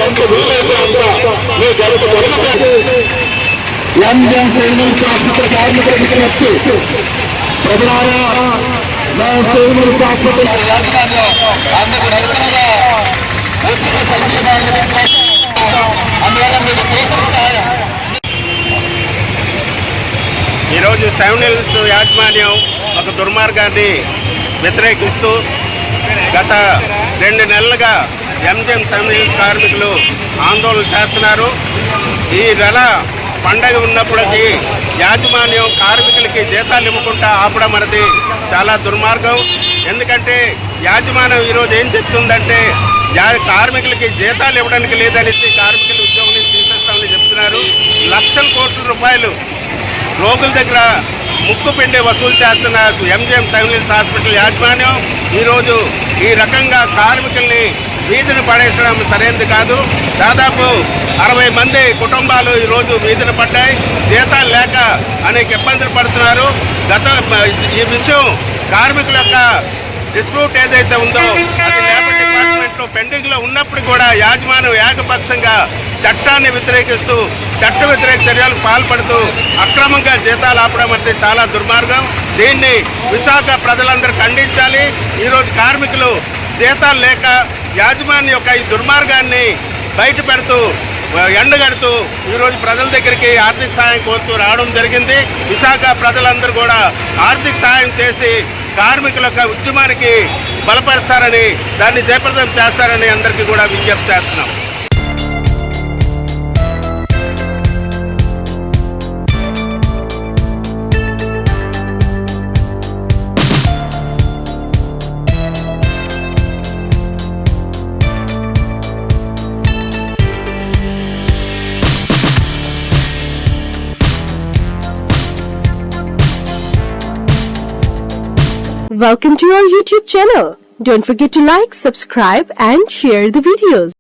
ఎంత వీలైతే అంత మీకు ఎంత ఎంజిఎం సివిల్స్ ఆసుపత్రి కార్మికుల విజ్ఞప్తి. ప్రజలారా, మేము సివిల్స్ ఆసుపత్రి యాజమాన్యం అందుకు నిరసనగా ఉచిత సంగీతాన్ని అందువల్ల మీకు దేశం సాయం. ఈరోజు సెవెన్ హిల్స్ యాజమాన్యం ఒక దుర్మార్గాన్ని వ్యతిరేకిస్తూ గత 2 నెలలుగా ఎంజిఎం సెవెన్ హిల్స్ కార్మికులు ఆందోళన చేస్తున్నారు. ఈ నెల పండగ ఉన్నప్పటికీ యాజమాన్యం కార్మికులకి జీతాలు ఇవ్వకుండా ఆపడం అనేది చాలా దుర్మార్గం. ఎందుకంటే యాజమాన్యం ఈరోజు ఏం చెప్తుందంటే కార్మికులకి జీతాలు ఇవ్వడానికి లేదనేసి కార్మికుల ఉద్యోగం నుంచి తీసేస్తామని చెప్తున్నారు. లక్షల కోట్ల రూపాయలు రోగుల దగ్గర ముక్కు పిండి వసూలు చేస్తున్న ఎంజిఎం సెవెన్ హిల్స్ హాస్పిటల్ యాజమాన్యం ఈరోజు ఈ రకంగా కార్మికుల్ని వీధిని పడేసడం సరైనది కాదు. దాదాపు 60 మంది కుటుంబాలు ఈరోజు వీధిని పడ్డాయి. జీతాలు లేక అనేక ఇబ్బందులు పడుతున్నారు. ఈ విషయం కార్మికుల యొక్క డిస్ప్యూట్ ఏదైతే ఉందో అది లేబర్ డిపార్ట్మెంట్లో పెండింగ్లో ఉన్నప్పుడు కూడా యాజమాన్యం ఏకపక్షంగా చట్టాన్ని వ్యతిరేకిస్తూ చట్ట వ్యతిరేక చర్యలకు పాల్పడుతూ అక్రమంగా జీతాలు ఆపడం అంటే చాలా దుర్మార్గం. దీన్ని విశాఖ ప్రజలందరూ ఖండించాలి. ఈరోజు కార్మికులు జీతాలు లేక యాజమాన్యం యొక్క ఈ దుర్మార్గాన్ని బయట పెడుతూ ఎండగడుతూ ఈరోజు ప్రజల దగ్గరికి ఆర్థిక సాయం కోరుతూ రావడం జరిగింది. విశాఖ ప్రజలందరూ కూడా ఆర్థిక సాయం చేసి కార్మికుల యొక్క ఉద్యమానికి బలపరుస్తారని, దాన్ని జయప్రదం చేస్తారని అందరికీ కూడా విజ్ఞప్తి చేస్తున్నాం. Welcome to our YouTube channel. Don't forget to like, subscribe and share the videos.